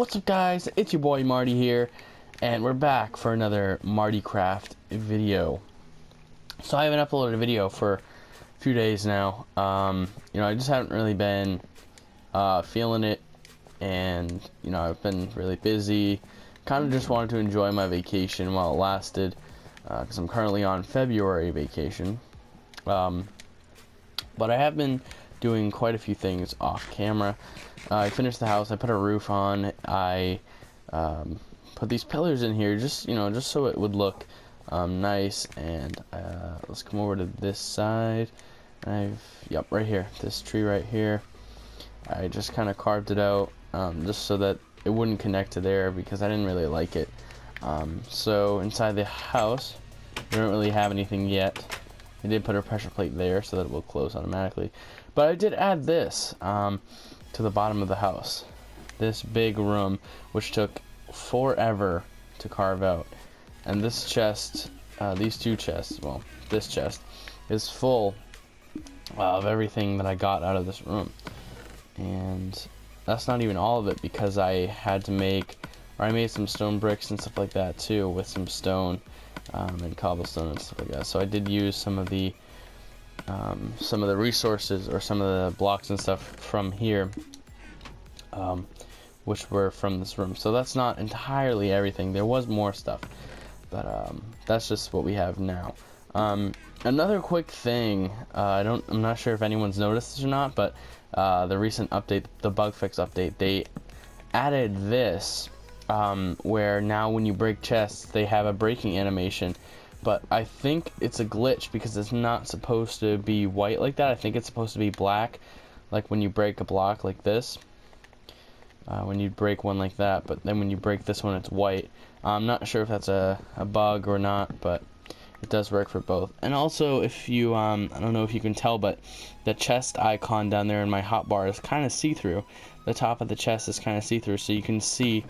What's up, guys? It's your boy Marty here, and we're back for another MartyCraft video. So I haven't uploaded a video for a few days now. I just haven't really been feeling it, and I've been really busy. Kind of just wanted to enjoy my vacation while it lasted, because I'm currently on February vacation. But I have been doing quite a few things off camera. I finished the house. I put a roof on. I put these pillars in here just so it would look nice. And let's come over to this side. Right here, this tree right here. I just kind of carved it out just so that it wouldn't connect to there, because I didn't really like it. So inside the house, we don't really have anything yet. I did put a pressure plate there so that it will close automatically. But I did add this to the bottom of the house. This big room, which took forever to carve out. And this chest, these two chests, well, this chest, is full of everything that I got out of this room. And that's not even all of it, because I made some stone bricks and stuff like that too, with some stone and cobblestone and stuff like that. So I did use some of the resources, or some of the blocks and stuff from here, which were from this room. So that's not entirely everything. There was more stuff, but that's just what we have now. Another quick thing, I'm not sure if anyone's noticed this or not, but the recent update, the bug fix update, they added this, where now when you break chests, they have a breaking animation. But I think it's a glitch, because it's not supposed to be white like that. I think it's supposed to be black, like when you break a block like this, when you break one like that. But then when you break this one, it's white. I'm not sure if that's a bug or not, but it does work for both. And also, if you I don't know if you can tell, but the chest icon down there in my hotbar is kind of see-through. The top of the chest is kind of see-through, so you can see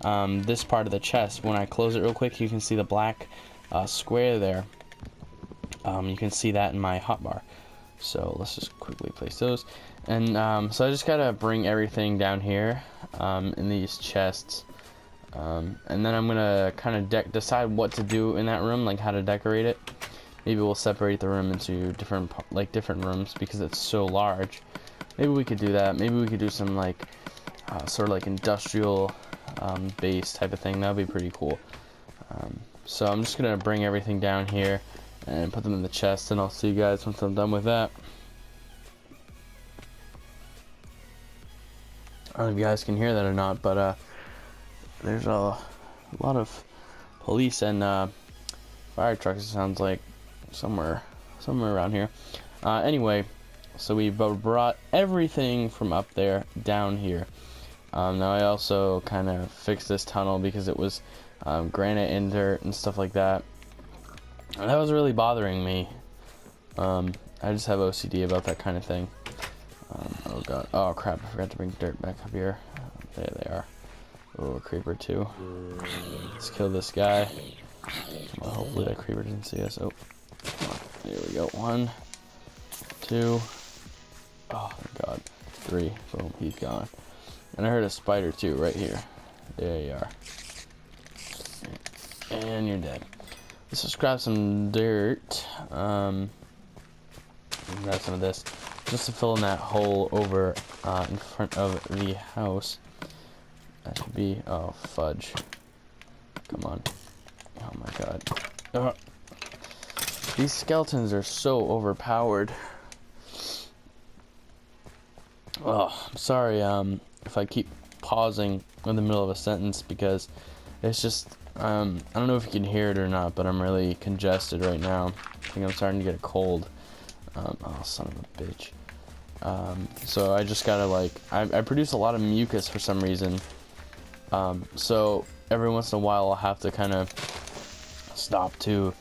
this part of the chest. When I close it real quick, you can see the black square there. You can see that in my hotbar. So let's just quickly place those. And so I just gotta bring everything down here in these chests. And then I'm gonna kind of decide what to do in that room, like how to decorate it. Maybe we'll separate the room into different rooms, because it's so large. Maybe we could do that. Maybe we could do some sort of like industrial base type of thing. That'd be pretty cool. So I'm just gonna bring everything down here and put them in the chest, and I'll see you guys once I'm done with that. I don't know if you guys can hear that or not, but there's a lot of police and fire trucks, it sounds like, somewhere around here. Anyway, so we brought everything from up there down here. Now I also kind of fixed this tunnel, because it was granite and dirt and stuff like that, and that was really bothering me. I just have OCD about that kind of thing. Oh god, oh crap, I forgot to bring dirt back up here. There they are. Oh, a creeper too. Let's kill this guy. Well, hopefully that creeper didn't see us. Oh, come on. There we go. 1, 2, oh my god, 3. Boom, he's gone. And I heard a spider too, right here. There you are. And you're dead. Let's just grab some dirt. Grab some of this, just to fill in that hole over in front of the house. That should be, oh fudge. Come on. Oh my god. These skeletons are so overpowered. Oh, I'm sorry if I keep pausing in the middle of a sentence, because it's just, I don't know if you can hear it or not, but I'm really congested right now. I think I'm starting to get a cold. Oh, son of a bitch. So I just gotta I produce a lot of mucus for some reason. So every once in a while I'll have to kind of stop to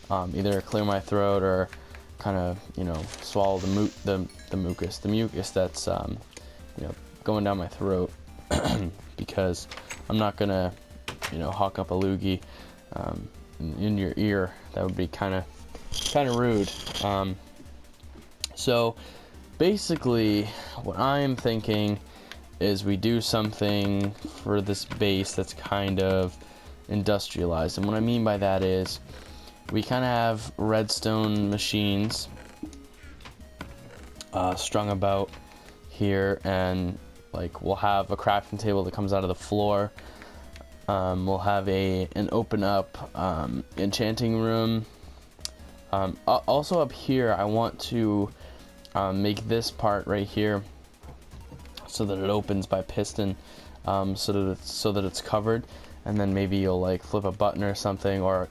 either clear my throat, or kind of swallow the mucus that's going down my throat, because I'm not gonna hawk up a loogie in your ear. That would be kind of rude. So basically what I am thinking is we do something for this base that's kind of industrialized. And what I mean by that is we kind of have redstone machines strung about here, and like we'll have a crafting table that comes out of the floor. We'll have an open up enchanting room. Also up here, I want to make this part right here so that it opens by piston, so that it's covered, and then maybe you'll like flip a button or something, or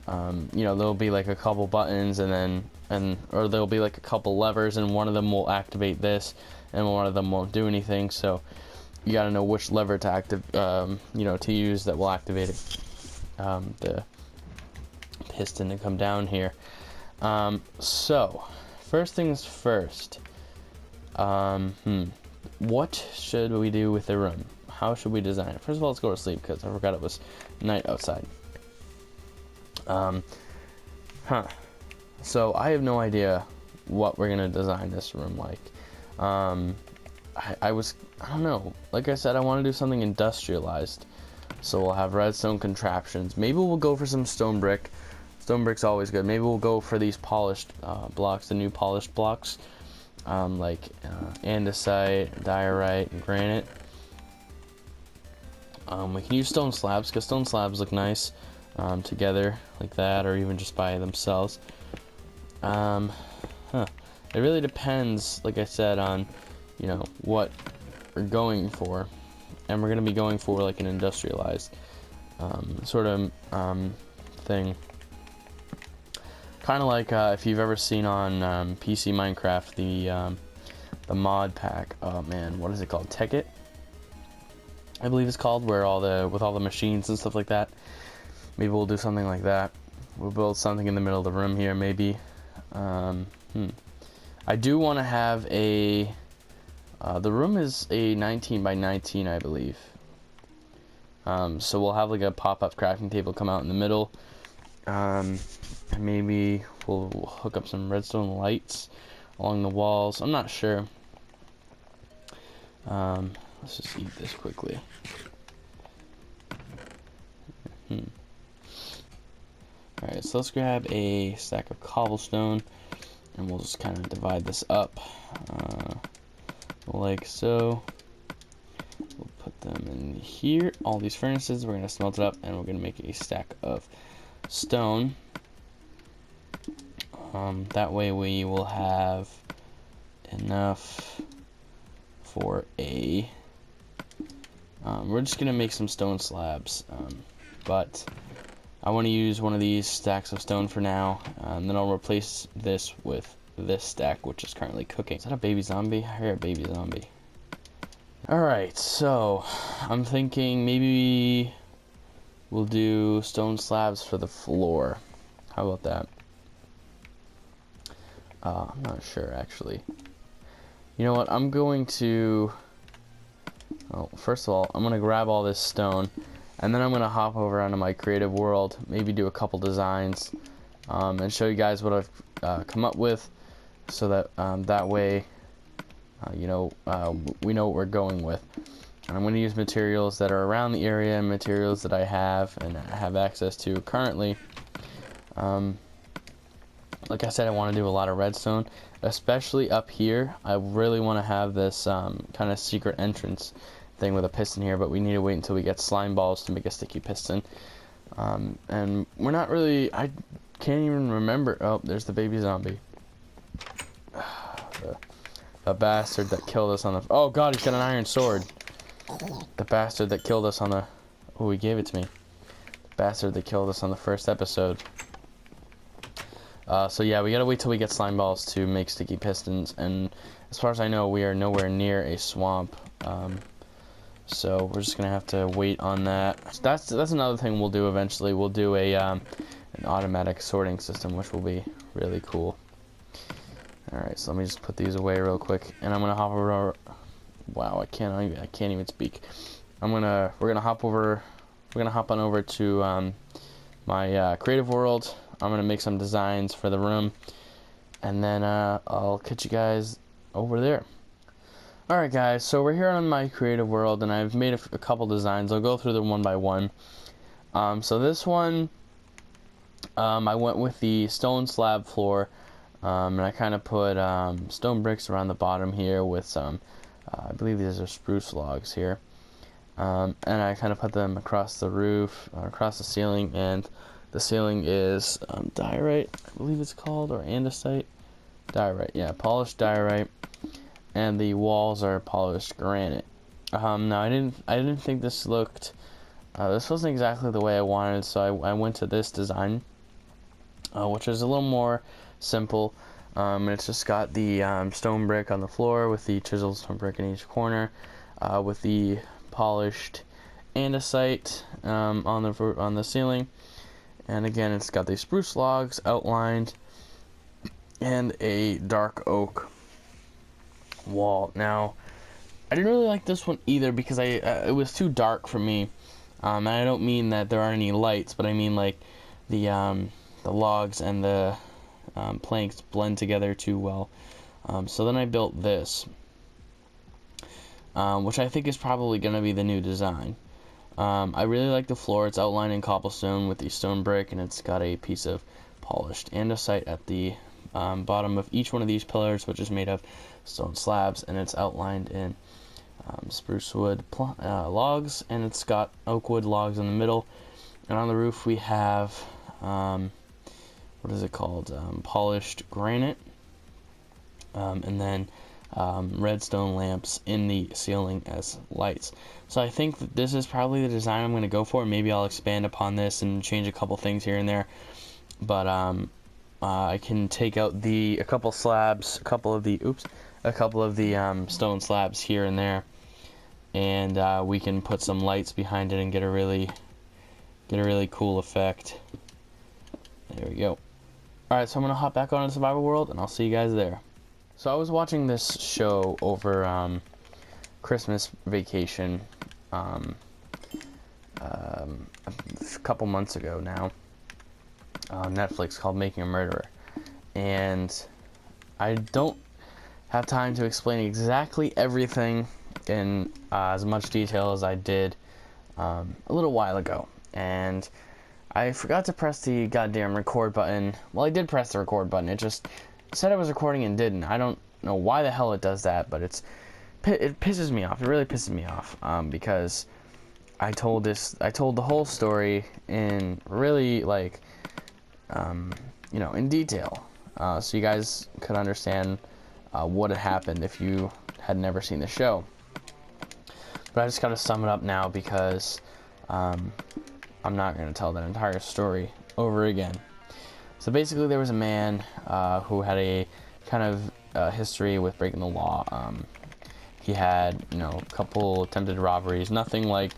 you know, there'll be like a couple buttons, or there'll be like a couple levers, and one of them will activate this, and one of them won't do anything. So you got to know which lever to to use that will activate it, the piston to come down here. So first things first, what should we do with the room? How should we design it? First of all, let's go to sleep because I forgot it was night outside. So I have no idea what we're gonna design this room like. I don't know. Like I said, I want to do something industrialized. So we'll have redstone contraptions. Maybe we'll go for some stone brick. Stone brick's always good. Maybe we'll go for these polished blocks, the new polished blocks, like andesite, diorite, and granite. We can use stone slabs because stone slabs look nice together like that, or even just by themselves. It really depends, like I said, on what we're going for, and we're gonna be going for like an industrialized sort of thing, kind of like if you've ever seen on PC Minecraft the mod pack. Oh man, what is it called? Tekkit, I believe it's called, where with all the machines and stuff like that. Maybe we'll do something like that. We'll build something in the middle of the room here, maybe. I do want to have the room is a 19 by 19, I believe. So we'll have like a pop-up crafting table come out in the middle. And maybe we'll hook up some redstone lights along the walls. I'm not sure. Let's just eat this quickly. Alright, so let's grab a stack of cobblestone, and we'll just kind of divide this up like so. We'll put them in here. All these furnaces, we're going to smelt it up, and we're going to make a stack of stone. That way we will have enough for we're just going to make some stone slabs, but I want to use one of these stacks of stone for now, and then I'll replace this with this stack, which is currently cooking. Is that a baby zombie? I hear a baby zombie. Alright, so I'm thinking maybe we'll do stone slabs for the floor. How about that? I'm not sure, actually. You know what? I'm going to... Well, first of all, I'm going to grab all this stone, and then I'm going to hop over onto my creative world, maybe do a couple designs, and show you guys what I've come up with, so that that way, we know what we're going with. And I'm going to use materials that are around the area and materials that I have and have access to currently. Like I said, I want to do a lot of redstone, especially up here. I really want to have this kind of secret entrance thing with a piston here, but we need to wait until we get slime balls to make a sticky piston. And we're not really, I can't even remember. Oh, there's the baby zombie. The bastard that killed us on the, oh god, he's got an iron sword. The bastard that killed us on the, oh, he gave it to me. The bastard that killed us on the first episode. So yeah, we gotta wait till we get slime balls to make sticky pistons, and as far as I know, we are nowhere near a swamp. So we're just gonna have to wait on that. So that's another thing we'll do eventually. We'll do an automatic sorting system, which will be really cool. All right, so let me just put these away real quick, and I'm gonna hop over. Wow, I can't even speak. We're gonna hop on over to my creative world. I'm gonna make some designs for the room, and then I'll catch you guys over there. Alright guys, so we're here on my creative world, and I've made a couple designs. I'll go through them one by one. So this one, I went with the stone slab floor, and I kind of put stone bricks around the bottom here with some, I believe these are spruce logs here. And I kind of put them across the roof, across the ceiling, and the ceiling is diorite, I believe it's called, or andesite. Diorite, yeah, polished diorite. And the walls are polished granite. Now I didn't think this looked, this wasn't exactly the way I wanted, so I went to this design, which is a little more simple. It's just got the stone brick on the floor with the chiseled stone brick in each corner, with the polished andesite on the ceiling, and again it's got the spruce logs outlined and a dark oak wall. Now I didn't really like this one either because it was too dark for me, and I don't mean that there aren't any lights, but I mean like the logs and the planks blend together too well. So then I built this, which I think is probably going to be the new design. I really like the floor. It's outlined in cobblestone with the stone brick, and it's got a piece of polished andesite at the bottom of each one of these pillars, which is made of stone slabs, and it's outlined in spruce wood logs, and it's got oak wood logs in the middle. And on the roof we have what is it called, polished granite, and then redstone lamps in the ceiling as lights. So I think that this is probably the design I'm going to go for. Maybe I'll expand upon this and change a couple things here and there, but I can take out a couple of the stone slabs here and there, and we can put some lights behind it and get a really cool effect. There we go. Alright, so I'm gonna hop back on to Survival World, and I'll see you guys there. So I was watching this show over Christmas vacation a couple months ago now on Netflix, called Making a Murderer, and I don't have time to explain exactly everything in as much detail as I did a little while ago, and I forgot to press the goddamn record button. Well, I did press the record button, it just said I was recording and didn't. I don't know why the hell it does that, but it pisses me off. It really pisses me off, because I told the whole story in really, like, you know, in detail, so you guys could understand what had happened if you had never seen the show. But I just gotta sum it up now because I'm not gonna tell that entire story over again. So basically, there was a man who had a kind of history with breaking the law. He had, you know, a couple attempted robberies. Nothing like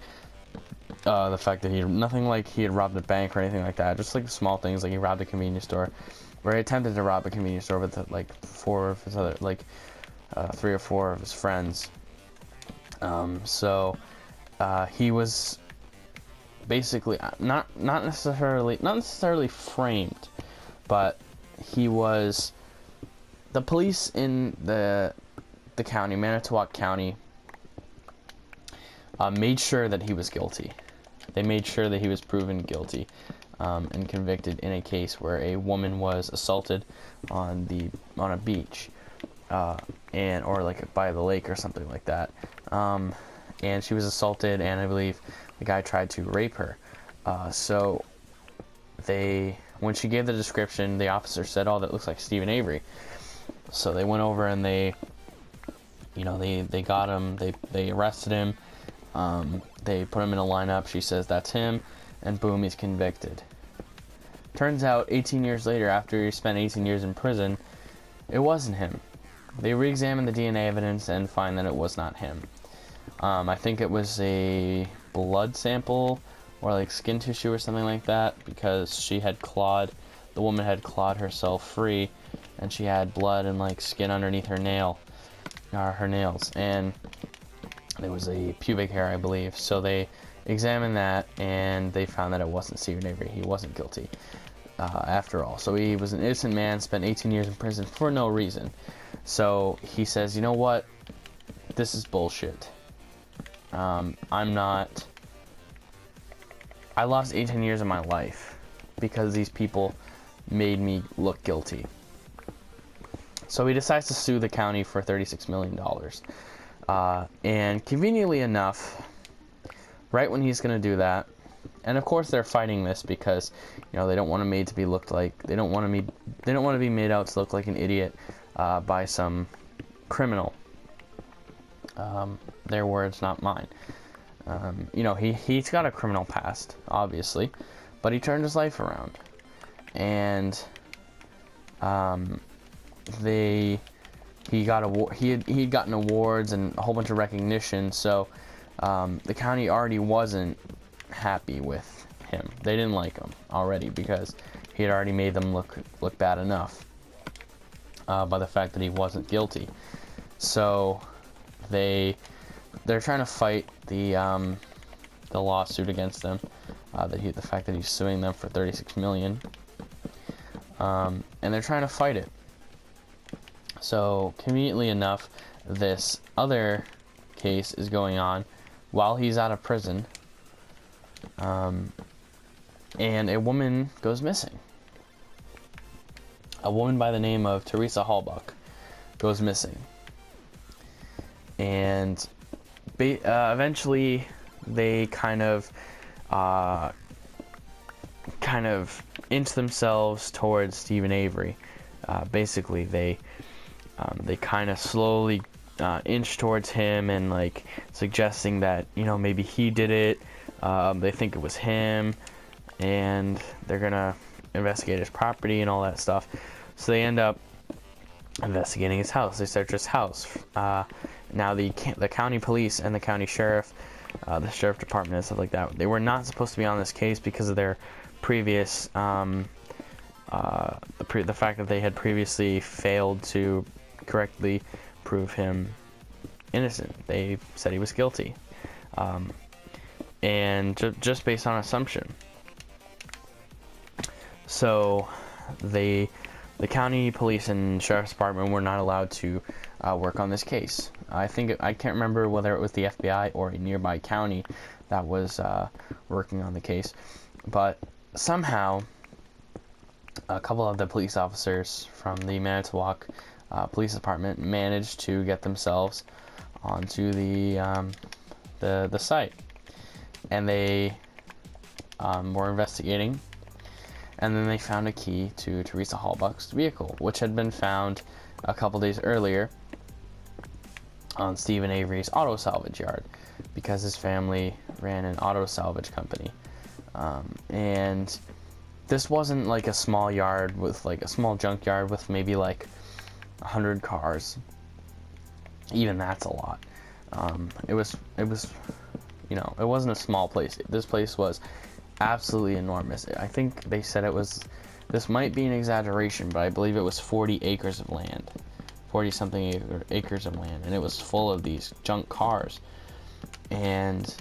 the fact that nothing like he had robbed a bank or anything like that. Just like small things, like he robbed a convenience store, where he attempted to rob a convenience store with like three or four of his friends. So he was basically not necessarily framed, but he was, the police in the county, Manitowoc County, made sure that he was guilty. They made sure that he was proven guilty and convicted in a case where a woman was assaulted on a beach, or like by the lake or something like that. And she was assaulted, and I believe the guy tried to rape her. So when she gave the description, the officer said, "Oh, that looks like Stephen Avery." So they went over and they got him. They arrested him. They put him in a lineup. She says that's him, and boom, he's convicted. Turns out 18 years later, after he spent 18 years in prison, it wasn't him. They re-examined the DNA evidence and find that it was not him. I think it was a blood sample or like skin tissue or something like that, because the woman had clawed herself free, and she had blood and like skin underneath her nails, and there was a pubic hair, I believe. So they examined that, and they found that it wasn't Stephen Avery. He wasn't guilty after all. So he was an innocent man, spent 18 years in prison for no reason. So he says, you know what? this is bullshit. I lost 18 years of my life because these people made me look guilty. So he decides to sue the county for $36 million. And conveniently enough, right when he's going to do that, and of course they're fighting this because, you know, they don't want him made to be looked like, they don't want to be made out to look like an idiot by some criminal. Their words, not mine. You know, he's got a criminal past, obviously, but he turned his life around, and he'd gotten awards and a whole bunch of recognition, so the county already wasn't happy with him. They didn't like him already because he had already made them look bad enough by the fact that he wasn't guilty. So they're trying to fight the lawsuit against them, the fact that he's suing them for $36 million, and they're trying to fight it. So conveniently enough, this other case is going on while he's out of prison, and a woman goes missing. A woman by the name of Teresa Halbach goes missing, and eventually they kind of inch themselves towards Stephen Avery. Basically, they kind of slowly inch towards him and like suggesting that, you know, maybe he did it. They think it was him, and they're gonna investigate his property and all that stuff. So they end up investigating his house. They search his house. Now the county police and the county sheriff, the sheriff department and stuff like that, they were not supposed to be on this case because of their previous the fact that they had previously failed to correctly prove him innocent. They said he was guilty, and just based on assumption. So the county police and sheriff's department were not allowed to work on this case. I can't remember whether it was the FBI or a nearby county that was working on the case, but somehow a couple of the police officers from the Manitowoc Police Department managed to get themselves onto the site, and they were investigating, and then they found a key to Teresa Halbach's vehicle, which had been found a couple days earlier on Stephen Avery's auto salvage yard, because his family ran an auto salvage company, and this wasn't like a small yard with like a small junkyard with maybe like 100 cars. Even that's a lot. It was, you know, it wasn't a small place. This place was absolutely enormous. I think they said it was, this might be an exaggeration, but I believe it was 40 acres of land. 40 something acres of land, and it was full of these junk cars. And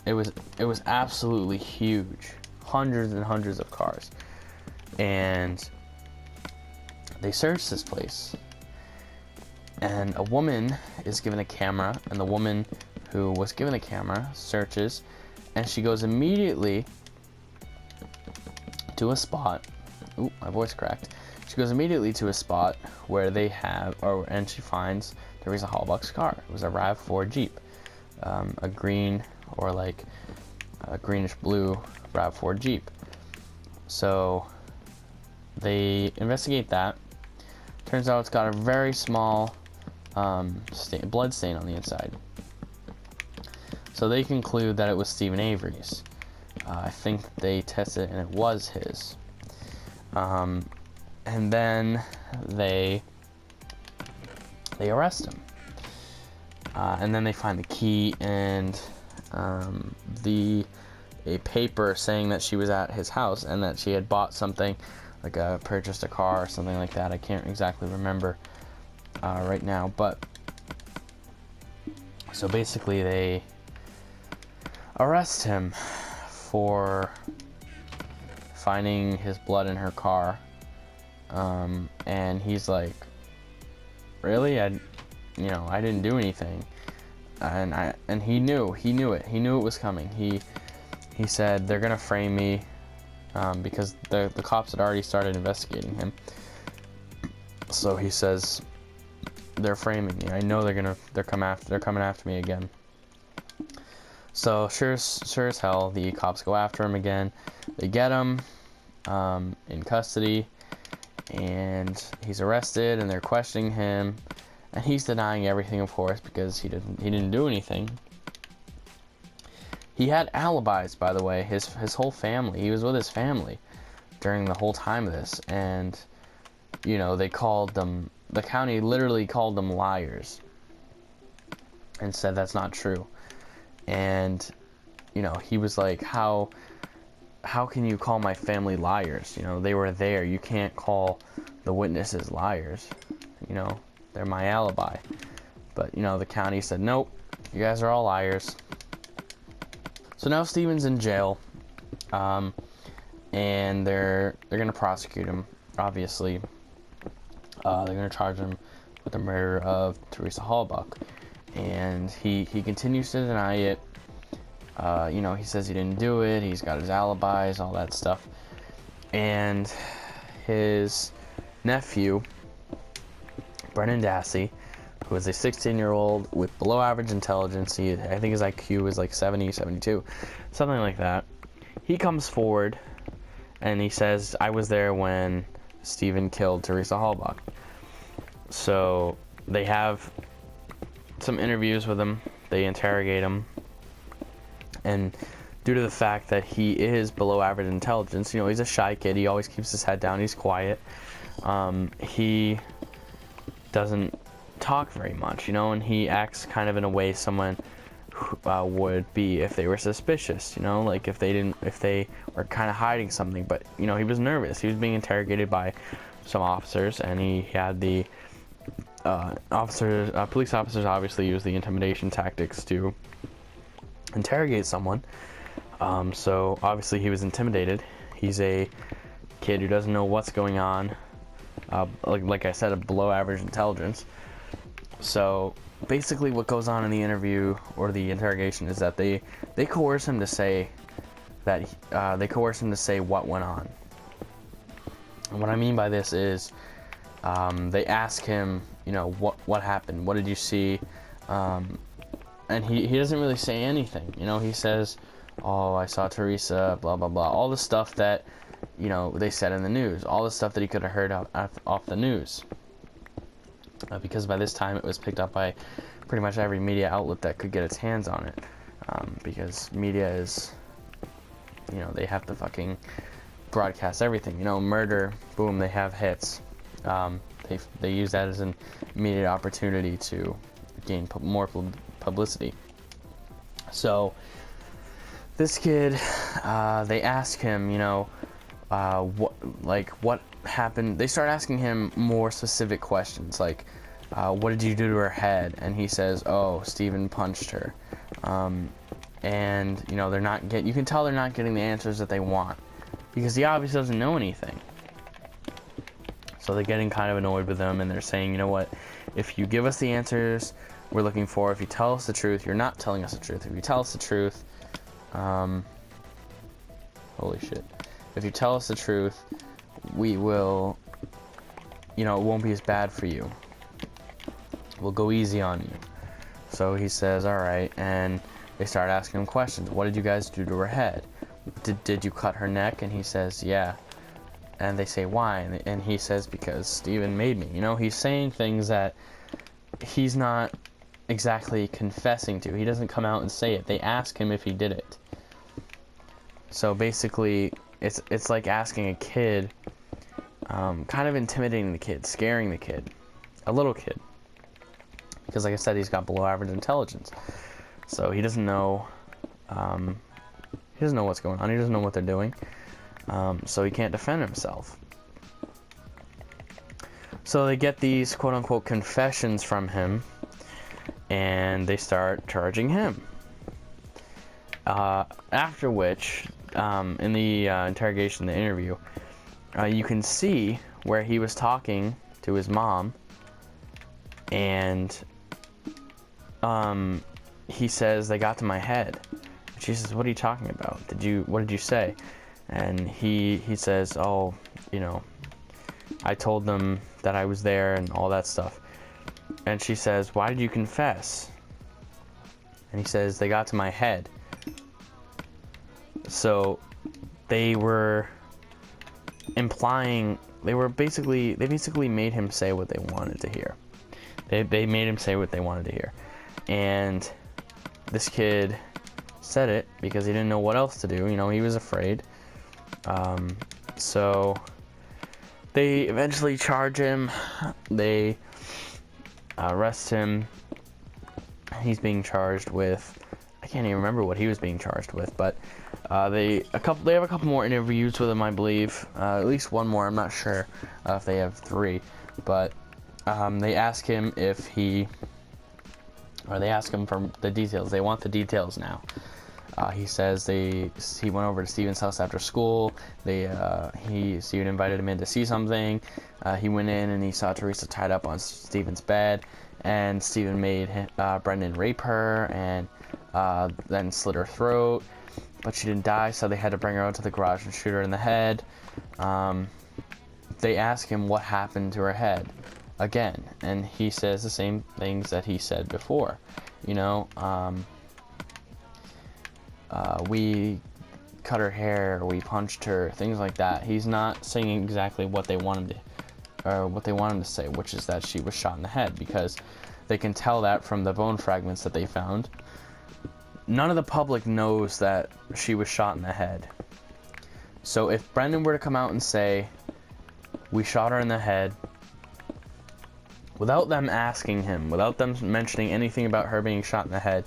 it was absolutely huge. Hundreds and hundreds of cars. And they searched this place, and a woman is given a camera, and the woman who was given the camera searches, and she goes immediately to a spot. Ooh, my voice cracked. She goes immediately to a spot where they have, and she finds Teresa Halbach's car. It was a RAV4 Jeep, a green or like a greenish blue RAV4 Jeep. So they investigate that. Turns out it's got a very small blood stain on the inside. So they conclude that it was Stephen Avery's. I think they tested it and it was his. And then they arrest him. And then they find the key and a paper saying that she was at his house and that she had bought something, like purchased a car or something like that. I can't exactly remember right now, but so basically they arrest him for finding his blood in her car, and he's like, really? I didn't do anything. and he knew it was coming. He said they're gonna frame me, because the cops had already started investigating him. So he says they're framing me. I know they're coming after me again. So sure as hell, the cops go after him again. They get him in custody, and he's arrested, and they're questioning him, and he's denying everything, of course, because he didn't do anything. He had alibis, by the way. His whole family. He was with his family during the whole time of this, and you know, they called them. The county literally called them liars and said that's not true. And you know, he was like, how can you call my family liars? You know, they were there. You can't call the witnesses liars. You know, they're my alibi. But you know, the county said, nope, you guys are all liars. So now Steven's in jail, and they're gonna prosecute him. Obviously, they're gonna charge him with the murder of Teresa Halbach, and he continues to deny it. You know, he says he didn't do it. He's got his alibis, all that stuff. And his nephew, Brennan Dassey, who is a 16-year-old with below average intelligence, I think his IQ is like 70, 72, something like that. He comes forward and he says, I was there when Steven killed Teresa Halbach. So they have some interviews with him. They interrogate him. And due to the fact that he is below average intelligence, you know, he's a shy kid. He always keeps his head down. He's quiet. He doesn't talk very much, you know, and he acts kind of in a way someone would be if they were suspicious, you know, like if they were kind of hiding something. But you know, he was nervous. He was being interrogated by some officers, and he had the police officers obviously use the intimidation tactics to interrogate someone. So obviously he was intimidated. He's a kid who doesn't know what's going on. Like I said, a below average intelligence. So basically what goes on in the interview or the interrogation is that they coerce him to say that what went on. And what I mean by this is they ask him, you know, what happened, what did you see, and he doesn't really say anything. You know, he says, oh, I saw Teresa, blah blah blah, all the stuff that, you know, they said in the news, all the stuff that he could have heard off the news, because by this time it was picked up by pretty much every media outlet that could get its hands on it, because media is, you know, they have to fucking broadcast everything. You know, murder, boom, they have hits. They use that as an immediate opportunity to gain more publicity. So this kid, they ask him, you know, what happened. They start asking him more specific questions, like, what did you do to her head? And he says, oh, Steven punched her. And you know, you can tell they're not getting the answers that they want, because he obviously doesn't know anything. So they're getting kind of annoyed with him, and they're saying, you know what, if you give us the answers we're looking for, if you tell us the truth, you're not telling us the truth. If you tell us the truth, holy shit. If you tell us the truth, we will, you know, it won't be as bad for you. We'll go easy on you. So he says, all right, and they start asking him questions. What did you guys do to her head? Did you cut her neck? And he says, yeah. And they say, why? And he says, because Steven made me. You know, he's saying things that he's not exactly confessing to. He doesn't come out and say it. They ask him if he did it. So basically, it's like asking a kid, kind of intimidating the kid, scaring the kid, a little kid. Because like I said, he's got below average intelligence. So he doesn't know what's going on. He doesn't know what they're doing. So he can't defend himself. So they get these quote-unquote confessions from him, and they start charging him. After which, in the interrogation, the interview, you can see where he was talking to his mom, and he says, they got to my head. She says, what are you talking about? What did you say? And he says, oh, you know, I told them that I was there and all that stuff. And she says, why did you confess? And he says, they got to my head. So they were implying, they basically made him say what they wanted to hear. They made him say what they wanted to hear. And this kid said it because he didn't know what else to do. You know, he was afraid. So they eventually charge him. They arrest him. He's being charged with, I can't even remember what he was being charged with, but they have a couple more interviews with him, I believe. At least one more. I'm not sure if they have 3, but they ask him they ask him for the details. They want the details now. He says he went over to Steven's house after school. Steven invited him in to see something. He went in and he saw Teresa tied up on Steven's bed, and Steven made Brendan rape her and then slit her throat, but she didn't die, so they had to bring her out to the garage and shoot her in the head. They ask him what happened to her head again, and he says the same things that he said before. You know, we cut her hair, we punched her, things like that. He's not saying exactly what they want him to say, which is that she was shot in the head, because they can tell that from the bone fragments that they found. None of the public knows that she was shot in the head. So if Brendan were to come out and say, we shot her in the head, without them asking him, without them mentioning anything about her being shot in the head,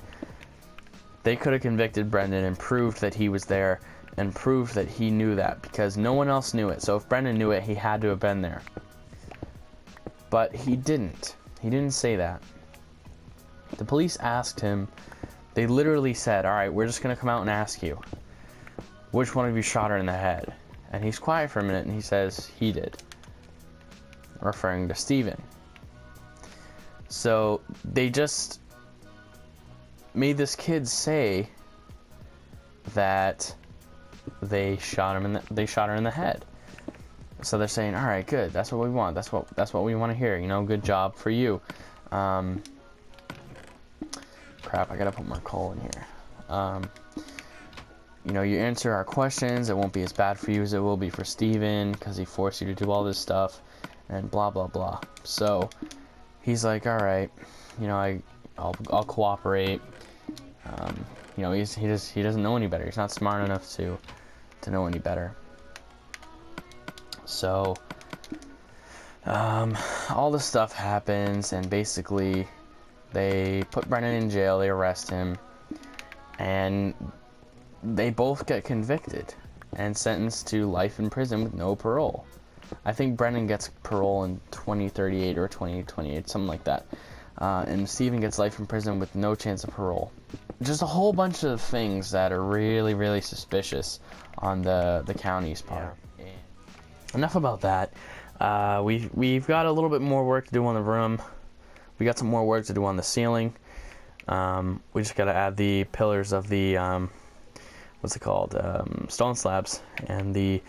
they could have convicted Brendan and proved that he was there and proved that he knew that, because no one else knew it. So if Brendan knew it, he had to have been there. But he didn't. He didn't say that. The police asked him, they literally said, all right, we're just going to come out and ask you, which one of you shot her in the head? And he's quiet for a minute and he says, he did, referring to Steven. So they just made this kid say that they shot her in the head. So they're saying, all right, good, that's what we want. That's what we want to hear. You know, good job for you. Crap, I gotta put more coal in here. You know, you answer our questions, it won't be as bad for you as it will be for Steven, because he forced you to do all this stuff, and blah blah blah. So he's like, all right, you know, I'll cooperate. You know, he doesn't know any better. He's not smart enough to know any better. So all this stuff happens, and basically they put Brendan in jail. They arrest him, and they both get convicted and sentenced to life in prison with no parole. I think Brendan gets parole in 2038 or 2028, something like that. And Steven gets life in prison with no chance of parole. Just a whole bunch of things that are really, really suspicious on the county's part. Yeah. Enough about that. We've got a little bit more work to do on the room. We got some more work to do on the ceiling. We just got to add the pillars of the stone slabs and the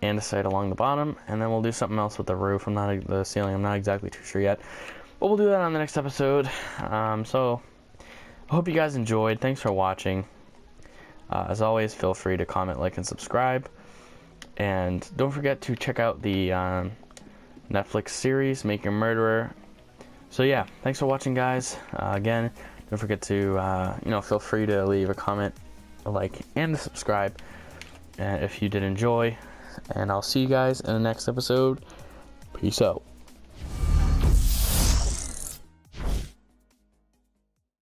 andesite along the bottom, and then we'll do something else with the roof. The ceiling. I'm not exactly too sure yet, but we'll do that on the next episode. So I hope you guys enjoyed. Thanks for watching. As always, feel free to comment, like, and subscribe. And don't forget to check out the Netflix series, Make Your Murderer. So yeah, thanks for watching, guys. Again, don't forget to, feel free to leave a comment, a like, and to subscribe if you did enjoy. And I'll see you guys in the next episode. Peace out.